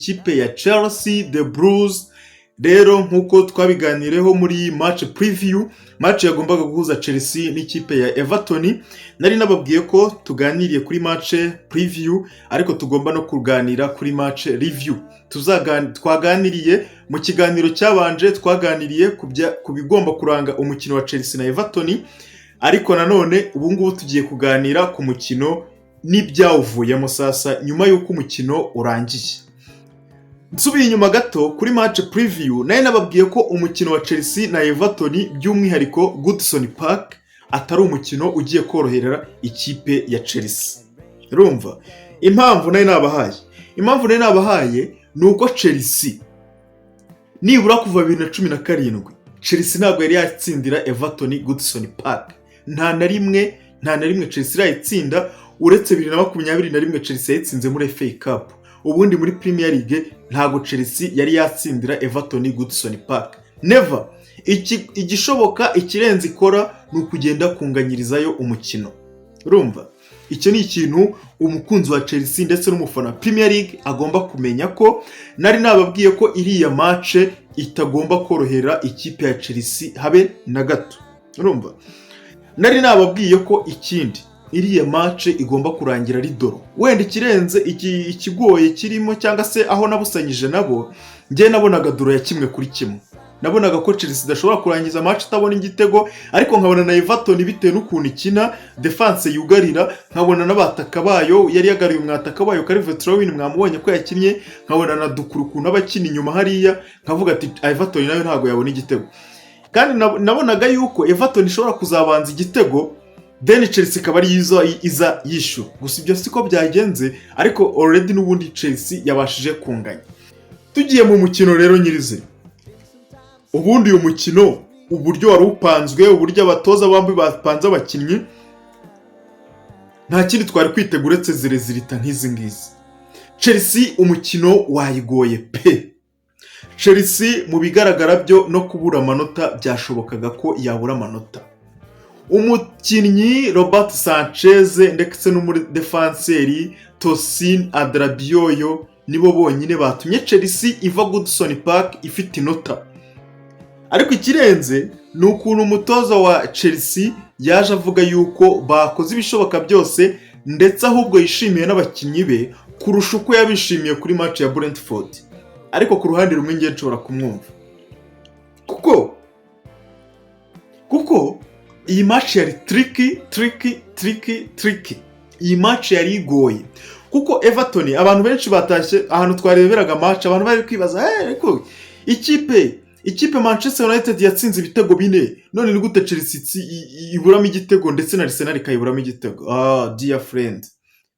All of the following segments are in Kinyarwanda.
ikipe ya Chelsea the Blues. Rero nkuko twabiganireho muri match preview, match yagombaga guhuza Chelsea n'ikipe ya Everton, nari nababwiye ko tuganiriye kuri match preview ariko tugomba no kuganira kuri match review. Twaganiriye mu kiganiro cyabanje, twaganiriye ku bigomba kuranga umukino wa Chelsea na Everton, ariko nanone ubu ngubu tugiye kuganira ku mukino n'ibyawuvuyemo sasa nyuma y'uko umukino urangiye. Nsubiye inyuma gato kuri match preview, naye nababwiye ko umukino wa Chelsea na Everton by'umwihariko Goodison Park atari umukino ugiye koroherera ikipe ya Chelsea. Urumva impamvu naye nabahaye nuko Chelsea nibura kuva 2017 Chelsea ntabwo yari yatsindira Everton Goodison Park. Nta na rimwe Chelsea yayitsinda, uretse 2021 Chelsea yatsinze muri FA Cup. Ubundi muri Premier League ntago Chelsea yari yatsindira Everton Goodison Park. Never. Igishoboka ikirenze ikora ni ukugenda kunganyirizayo umukino. Urumva icyo ni ikintu umukunzi wa Chelsea ndetse n'umufana Premier League agomba kumenya, ko nari nababwiye ko iriya match itagomba korohera ikipe ya Chelsea habe na gato. Urumva nari nababwiye ko ikindi iriya match igomba kurangira ridoro. Wenda ikirenze ikigoye kirimo cyangwa se aho nabusanyije nabo, ngiye nabonaga doro ya 1-1. Nabonaga ko Chelsea idashobora kurangiza match itabona igitego, ariko nkabona na Everton bitewe n'ukuntu ikina defense yugarira, nkabona n'abataka bayo yari yagariye umwataka bayo Calvert-Lewin mwamubonye ko yakinnye, nkabona na Dukuru ukuntu abakina inyuma hariya, nkavuga ati Everton nayo ntago yabona igitego. Kandi nabonaga yuko Everton ishobora kuzabanza igitego, then Chelsea ikaba ari iza yishu. Gusa ibyo siko byagenze, ariko already n'ubundi Chelsea yabashije kunganya. Tugiye mu mukino rero nyirizina, ubundi uyu mukino uburyo wari upanzwe, uburyo abatoza bambi bapanze abakinnyi, nta kindi twari kwitegura uretse zirezirita nk'izi ngizi. Chelsea umukino wayigoye pe. Chelsea mu bigaragara byo no kubura amanota byashobokaga ko yabura amanota. Umukinnyi Robert Sanchez ndetse n'umudefenseri Tosin Adrabioyo nibo bonyine batumye Chelsea iva Goodison Park ifite inota. Ariko ikirenze ni ukuntu umutoza wa Chelsea yaje avuga yuko bakoze ibishoboka byose, ndetse ahubwo yishimiye n'abakinnyi be kurusha uko yabishimiye kuri match ya Brentford. Ariko ku ruhande rumwe ngiye nshobora kumwumva, kuko iyi match yari tricky. Iyi match yari igoye kuko Everton, abantu benshi batashye ahantu twareberaga match, abantu bari kwibaza ariko ikipe Manchester United yatsinze ibitego 4, none ni gute Chelsea iburamo igitego ndetse na Arsenal ikayiburamo igitego? Dear friend,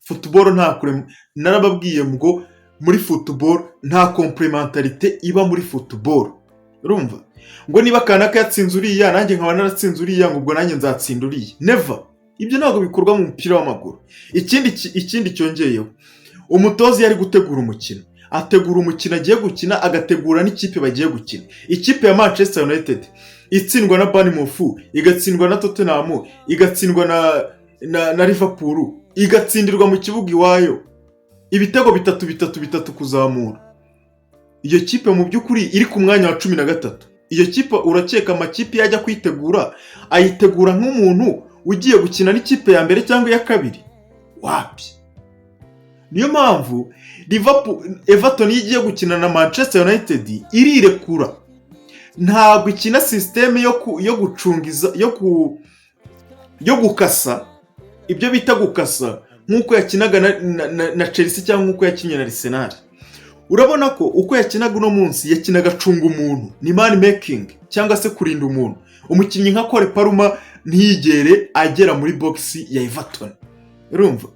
football nta kure. Narababwiye ngo muri football nta complementarité iba muri football. Urumva ngo niba kanaka yatsinze uriya nanjye nkaba naratsinze uriya, ngo ubwo nanjye nzatsinda uriya. Never. Ibyo ntabwo bikorwa mu mupira w'amaguru. Ikindi cyongeyeho, umutozi yari gutegura umukino, ategura umukino agiye gukina, agategura n'ikipe bagiye gukina. Ikipe ya Manchester United itsindwa na Bournemouth, igatsindwa na Tottenham, igatsindwa na Liverpool, igatsindirwa mu kibuga iwayo ibitego 3 kuzamura. Iyo kipe mu by'ukuri iri ku mwanya wa 13. Iyo kipe urakeka amakipe yajya kwitegura ayitegura nk'umuntu ugiye gukina n'ikipe ya mbere cyangwa ya kabiri? Wapi. Niyo mpamvu Everton igiye gukina na Manchester United irirekura. Ntabwo ikina system yo gucungiza yo gukasa, ibyo bita gukasa nkuko yakinaga na Chelsea cyangwa nkuko yakinnye na Arsenal. Urabona ko uko yakinaga uno munsi yakinaga cunga umuntu, ni man making cyangwa se kurinda umuntu. Umukinnyi nka Cole Palmer ntiyigere agera muri box ya Everton. Urumva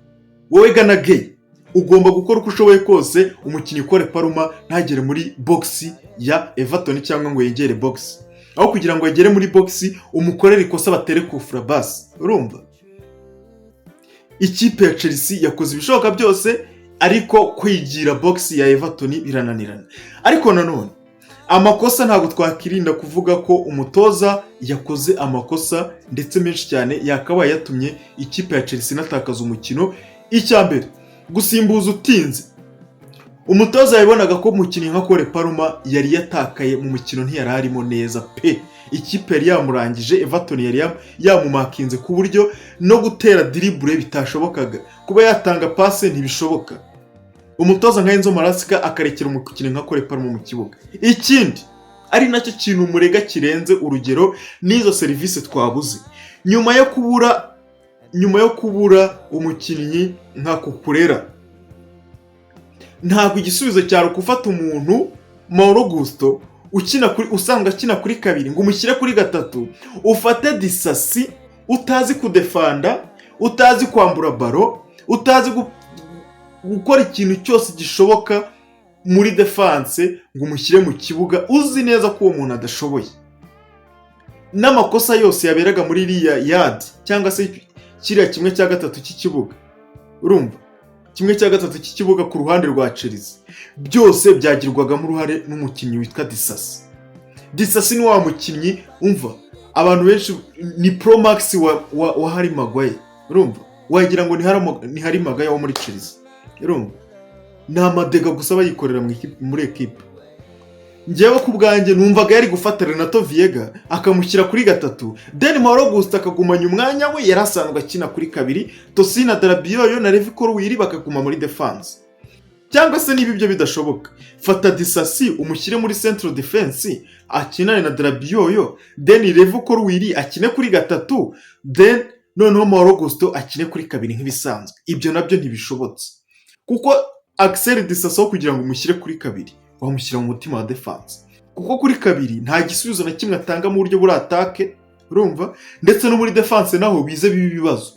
wowe Gana Gay ugomba gukora uko ushoboye kose umukinnyi Cole Palmer ntagere muri box ya Everton cyangwa ngo yegere box, aho kugira ngo agere muri box umukorere ikosa batere ku frabas. Urumva ikipe ya Chelsea yakoze ibishoboka byose, ariko kwigira box ya Everton birananirana. Ariko nanone amakosa ntabwo twakirinda kuvuga ko umutoza yakoze amakosa ndetse menshi cyane yakabaye yatumye ikipe ya Chelsea natakaza umukino. Icyambere, gusimbuza utinze. umutoza yabonaga ko umukinnyi nka Cole Palmer yari yatakaye mu mukino, ntiyari arimo neza pe. Ikipe yari yamurangije, Everton yari yamumakinze ku buryo no gutera dribble bitashobokaga, kuba yatanga passe ntibishoboka. Umutoza nka Enzo Maresca akarekera umukinnyi nka Cole Palmer mu kibuga. Ikindi ari nacyo kintu umurega kirenze urugero n'izo serivisi twabuze, nyuma yo kubura umukinnyi nka Cucurella, ntabwo igisubizo cyari gufata umuntu Mauro Gusto usanga akina kuri kabiri ngo umushyire kuri gatatu, ufate Disasi utazi kudefanda, utazi kwambura baro, utazi gukora ikintu cyose gishoboka muri defense, ngo umushyire mu kibuga uzi neza ko uwo muntu adashoboye. N'amakosa yose yaberaga muri iriya yard cyangwa se kiriya kimwe cya gatatu cy'ikibuga, urumva kimwe cya gatatu cy'ikibuga ku ruhande rwa Chelsea, byose byagirwagamo uruhare n'umukinnyi witwa Disasi. Disasi ni wa mukinnyi umva abantu benshi ni Pro Max wa Harry Maguire, urumva wagira ngo ni Harry Maguire wo muri Chelsea, urumva nta madega gusa bayikorera muri equipe. Njyewe ku bwanjye numvaga yari gufata Renato Viega akamushyira kuri gatatu, then Mauro Gusto akagumanya umwanya we yari asanzwe akina kuri kabiri, Tosin Adarabioyo na Levi Colwill bakaguma muri defense. Cyangwa se niba ibyo bidashoboka, fata Disasi umushyire muri central defense akinane na Adarabioyo, then Levi Colwill akine kuri gatatu, then noneho Mauro Gusto akine kuri kabiri nk'ibisanzwe. Ibyo nabyo ntibishobotse, kuko Axel Disasi kugira ngo umushyire kuri kabiri wamushyira mu mutima wa defense, kuko kuri kabiri nta gisubizo na kimwe atanga mu buryo buri atake, urumva, ndetse no muri defense naho bize bibazo.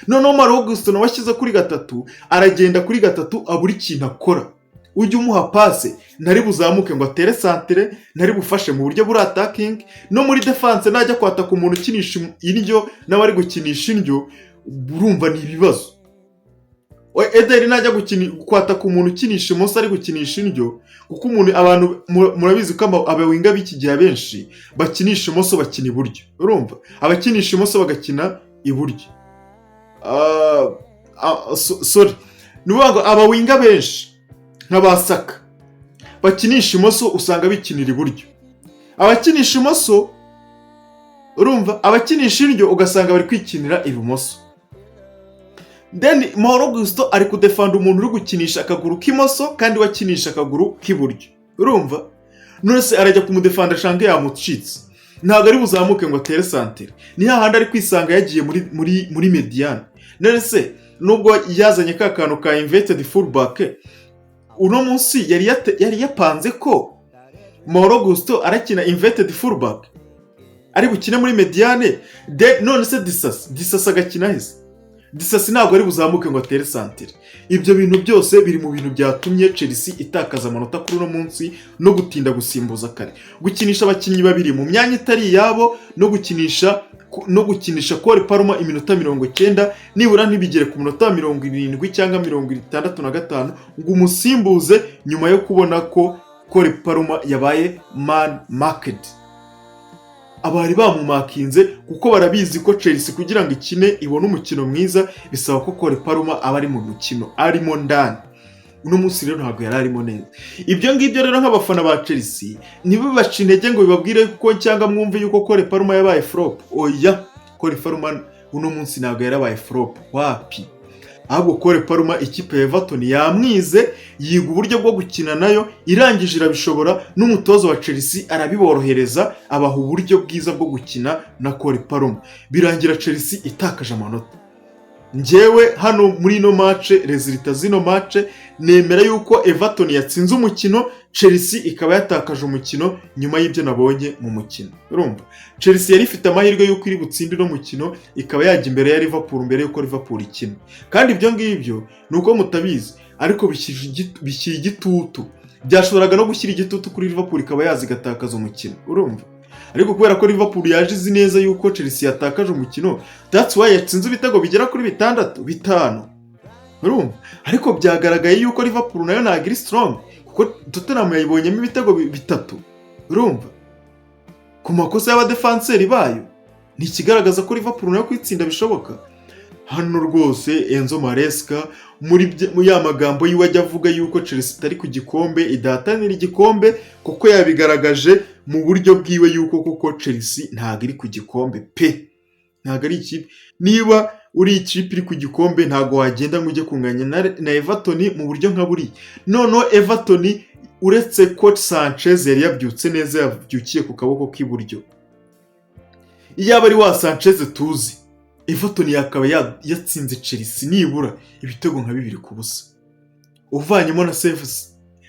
Noneho Mauro Gusto nawe ashyize kuri gatatu, aragenda kuri gatatu abura ikintu akora. Ujye umuha passe ntari buzamuke ngo atere centre, ntari bufashe mu buryo buri attacking, no muri defense najya kwataka umuntu ukinisha indyo n'abari gukinisha indyo, urumva ni ibibazo. Ederi najya kwataka umuntu ukinisha imoso ari gukinisha indyo, kuko abantu murabizi ko abawinga b'iki gihe benshi bakinisha imoso bakina iburyo, urumva abakinisha imoso bagakina iburyo. Nuvuga abawinga benshi nk'abasaka bakinisha imoso usanga bikinira iburyo, abakinisha imoso urumva abakinisha indyo ugasanga bari kwikinira ibumoso. Then Mauro Gusto ari kudefanda umuntu uri gukinisha akaguru k'imoso kandi wakinisha akaguru k'iburyo, urumva none se arajya kumudefanda shange yamucitse, ntabwo ari buzamuke ngo atere centre, ni hahandi ari kwisanga yagiye muri mediane. None se nubwo yazanye ka kantu ka inverted fullback, uno munsi yari yapanze ko Mauro Gusto arakina inverted fullback ari bukine muri mediane, none se Disasi agakina hese. Disasi ntabwo ari buzamuke ngo atere centre. Ibyo bintu byose biri mu bintu byatumye Chelsea itakaza amanota kuri uno munsi, no gutinda gusimbuza kare, gukinisha abakinnyi babiri mu myanya itari yabo, no gukinisha Cole Palmer iminota 90 nibura ntibigere ku minota 70 cyangwa 65 ngo umusimbuze, nyuma yo kubona ko Cole Palmer yabaye man market. Abari bamumakinze kuko barabizi ko Chelsea kugira ngo ikine ibone umukino mwiza bisaba ko Cole Palmer aba ari mu mukino, arimo ndani. Uno munsi rero ntabwo yari arimo neza. Ibyo ngibyo rero nk'abafana ba Chelsea nibibaca intege ngo bibabwire ko cyangwa mwumve yuko Cole Palmer yabaye flop. Oya, Cole Palmer uno munsi ntabwo yarabaye flop, wapi. Ahubwo Cole Palmer ikipe ya Everton yamwize, yiga uburyo bwo gukina nayo, irangije irabishobora, n'umutozo wa Chelsea arabiborohereza, abaha uburyo bwiza bwo gukina na Cole Palmer, birangira Chelsea itakaje amanota. Njyewe hano muri ino match, resultat zino match nemera yuko Everton yatsinze umukino, Chelsea ikaba yatakaje umukino nyuma y'ibyo nabonye mu mukino. Urumva Chelsea yari ifite amahirwe yuko iri butsinde no mukino, ikaba yajya imbere ya Liverpool mbere yuko Liverpool ikina. Kandi ibyo ngibyo nuko mutabizi, ariko bishyira igitutu, byashoboraga no gushyira igitutu kuri Liverpool ikaba yazigatakaza umukino, urumva. Ariko kubera ko Liverpool yaje izi neza yuko Chelsea yatakaje umukino, that's why yatsinze ibitego bigera kuri 5. Urumva, ariko byagaragaye yuko Liverpool nayo ntabwo iri strong, kuko Tottenham yayibonyemo ibitego 3. Urumva, ku makosa y'abadefenseri bayo ni ikigaragaza ko Liverpool nayo kwitsinda bishoboka. hano rwose Enzo Maresca muri ya magambo yiwe ajya avuga yuko Chelsea itari ku gikombe, idahatanira igikombe, kuko yabigaragaje mu buryo bwiwe yuko kuko Chelsea ntabwo iri ku gikombe pe, ntabwo ari ikipe. Niba uri ikipe iri ku gikombe ntabwo wagenda ngo ujye kunganya na Everton mu buryo nka buri. Noneho Everton uretse coach Sanchez yari yabyutse neza, yabyukiye ku kaboko k'iburyo. Iyaba ari wa Sanchez tuzi, Everton yakaba yatsinze Chelsea nibura ibitego nka 2-0 uvanyemo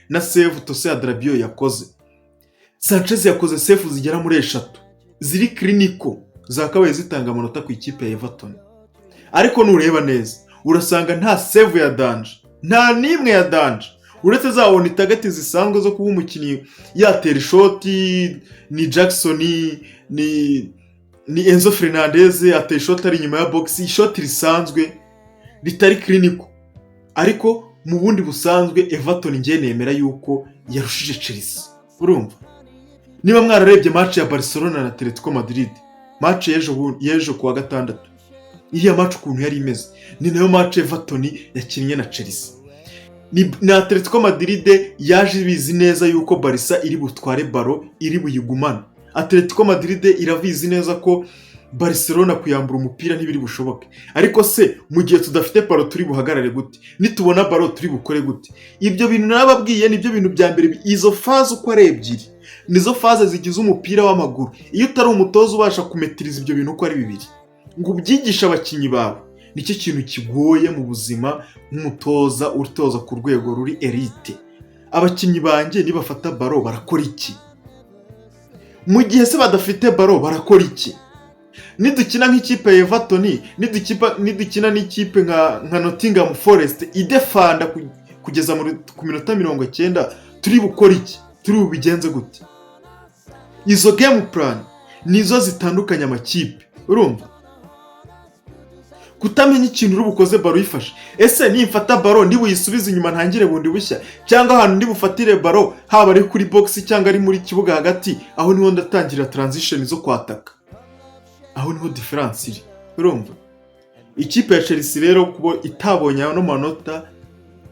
na save Tosin Adarabioyo yakoze. Sanchez yakoze save zigera muri 3 ziri clinical, zakabaye zitanga amanota ku ikipe ya Everton. Ariko nureba neza urasanga nta save ya danger, nta nimwe ya danger, uretse zabona itagati zisanzwe zo kuba umukinnyi yatera ishoti. Ni Jackson ni Enzo Fernandez ateye ishoti ari inyuma ya box, ishoti risanzwe ritari clinical. Ariko mu bundi busanzwe Everton ngiye nemera yuko yarushije Chelsea. Urumva, niba mwararebye match ya Barcelona na Atletico Madrid, match yejo kuwa gatandatu, iriya match ukuntu yari imeze, ni nayo match Everton yakinnye na Chelsea. Na Atletico Madrid yaje bizi neza yuko Barca iri butware baro, iri buyigumana. Atletico Madrid iravizi neza ko Barcelona kuyambura umupira ntibiri bushoboke. Ariko se mu gihe tudafite baro turi buhagarare gute? Nitubona baro turi bukore gute? Ibyo bintu nababwiye nibyo bintu bya mbere. Izo faze uko ari ebyiri nizo faze zigize umupira w'amaguru. Iyo utari umutoza ubasha kumetiriza ibyo bintu uko ari bibiri ngo ubyigisha abakinyi bawe, nicyo kintu kigoye mu buzima nk'umutoza utoza ku rwego ruri elite. Abakinyi banjye nibafata baro barakora iki? Mu gihe se badafite baro barakora iki? Nidukina nk'ikipe ya Everton, nidukina n'ikipe nka Nottingham Forest idefanda kugeza ku minota 90, turi bukora iki? Turi bubigenze gute? Izo game plan nizo zitandukanya amakipe. Urumva, kutamenya ikintu uri bukoze baro ifasha. Ese nimfata baro ndi buyisubize inyuma ntangire bundi bushya, cyangwa ahantu ndi bufatire baro haba ari kuri box cyangwa ari muri kibuga hagati, aho niho ndatangira transition zo kwataka, aho niho difference iri. Urumva, ikipe ya Chelsea rero kubo itabonye no manota,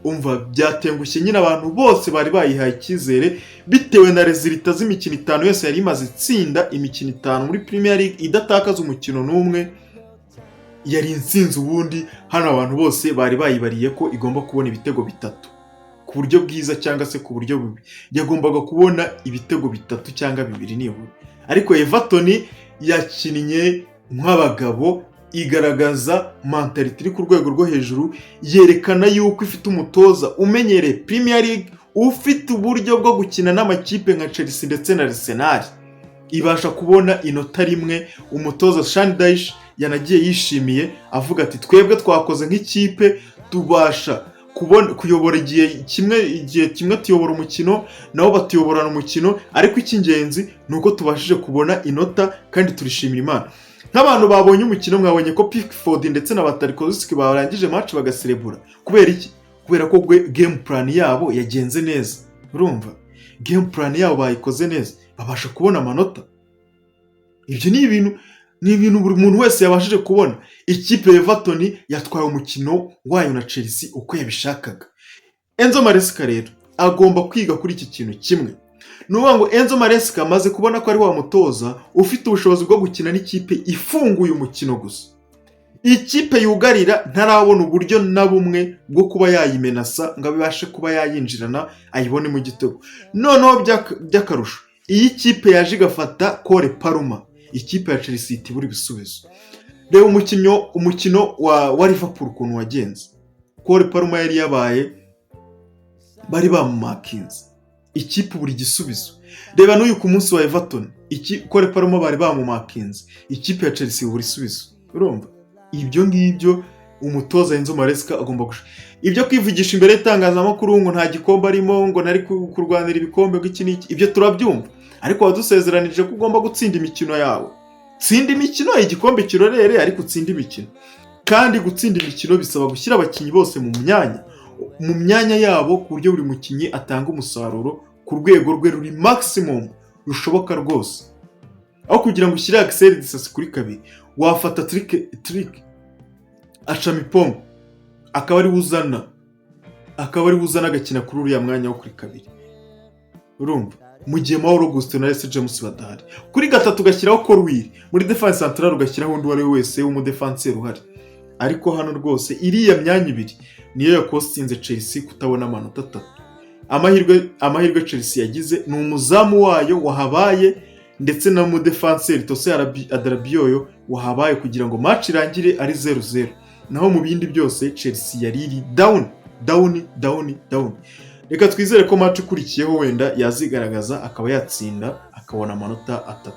umva byatengushye nyine abantu bose bari bayihaye ikizere bitewe na resultat z'imikino 5 yose yari imaze itsinda. Imikino 5 muri Premier League idatakaza umukino n'umwe, yari insinzi. Ubundi hano abantu bose bari bayibariye ko igomba kubona ibitego 3 ku buryo bwiza cyangwa se ku buryo bubi, yagombaga kubona ibitego 3 cyangwa 2 nibura. Ariko Everton yakinnye nk'abagabo, igaragaza mentality iri ku rwego rwo hejuru, yerekana yuko ifite umutoza umenyereye Premier League, ufite uburyo bwo gukina n'amakipe nka Chelsea ndetse na Arsenal. Ibasha kubona inota rimwe. Umutoza Sean Dyche yanagiye yishimiye avuga ati twebwe twakoze nk'ikipe, tubasha kuyobora igihe kimwe tuyobora umukino, nabo batuyoborana umukino, ariko icy'ingenzi nuko tubashije kubona inota kandi turishimira Imana. Nk'abantu babonye umukino mwabonye ko Pickford ndetse na Tarkowski barangije match bagaserebura. Kubera iki? Kubera ko game plan yabo yagenze neza. Urumva, game plan yabo bayikoze neza, babasha kubona amanota. Ibyo ni ibintu buri muntu wese yabashije kubona. Ikipe ya Everton yatwaye umukino wayo na Chelsea uko yabishakaga. Enzo Maresca rero agomba kwiga kuri iki kintu kimwe. Nuvuga ngo Enzo Maresca amaze kubona ko ari wa mutoza ufite ubushobozi bwo gukina n'ikipe ifunguye umukino gusa. Ikipe yugarira ntarabona uburyo na bumwe bwo kuba yayimenasa ngo abashe kuba yayinjirana ayibone mu gitego. Noneho by'akarusho, iyi kipe yaje igafata Cole Palmer, ikipe ya Chelsea itibura ibisubizo. Reba umukino wa Liverpool ukuntu wagenze. Cole Palmer yari yabaye bari bamumakinze, ikipe buri gisubizo. Reba n'uyu ku munsi wa Everton, Cole Palmer bari bamumakinze, ikipe ya Chelsea buri isubizo. Urumva, ibyo ngibyo umutoza Enzo Maresca agomba ibyo kwivugisha imbere y'itangazamakuru ngo nta gikombe arimo, ngo nari kurwanira ibikombe bw'iki n'iki, ibyo turabyumva. Ariko wadusezeranije ko ugomba gutsinda imikino yawe. Tsinda imikino, igikombe kirorere, ariko utsinda imikino. Kandi gutsinda imikino bisaba gushyira abakinyi bose mu myanya yabo, ku buryo buri mukinyi atanga umusaruro ku rwego rwe ruri maximum rushoboka rwose. Aho kugira ngo ushyire Axel Disasi kuri 2, wafata trick Achamipong akaba ari uzana agakina kuri uriya mwanya wo kuri kabiri, urumva, mu gihe Mauro Gusto na Reece James badahari. Kuri gatatu ugashyiraho Colwill, muri defense central ugashyiraho undi wari wese w'umudefanseri uhari. Ariko hano rwose iriya myanya ibiri niyo yakostinze Chelsea kutabona amanota 3. Amahirwe Chelsea yagize ni umuzamu wayo wahabaye ndetse na umudefanseri Tose Adarabioyo wahabaye kugira ngo match irangire ari 0-0. Naho mu bindi byose Chelsea yari iri down. Reka twizere ko match ikurikiyeho wenda yazigaragaza akaba yatsinda akabona amanota 3.